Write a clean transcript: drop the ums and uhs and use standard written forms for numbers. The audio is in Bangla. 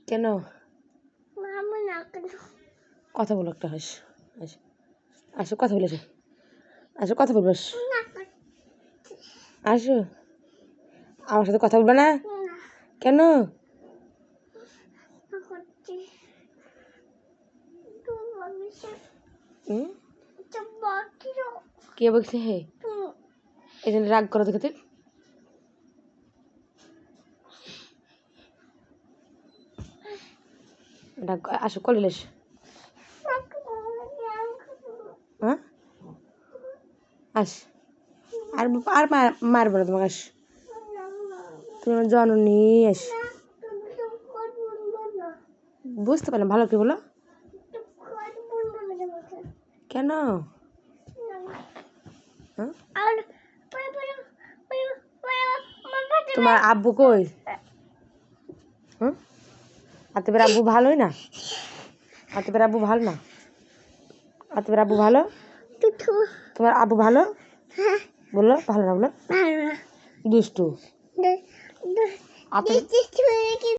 কেন? কথা বলো একটা, আসো কথা বলে আসো কথা বলবো, আসো। আমার সাথে কথা বলবে না কেন? কে বলছে হে? এই জন্য রাগ করো দেখতে। রাগ আসো কলিলে এসো। হ্যাঁ আস আর আর মারবো না তোমাকে, আস। তুমি আমার জননী, আস। বুঝতে পারলাম, ভালো কি বলো কেন? তোমার আব্বু কই? আতিফের আব্বু ভালোই না? আতিফের আব্বু ভালো না? আতিফের আব্বু ভালো? তোমার আব্বু ভালো? বললো ভালো না, বলো দুষ্টু।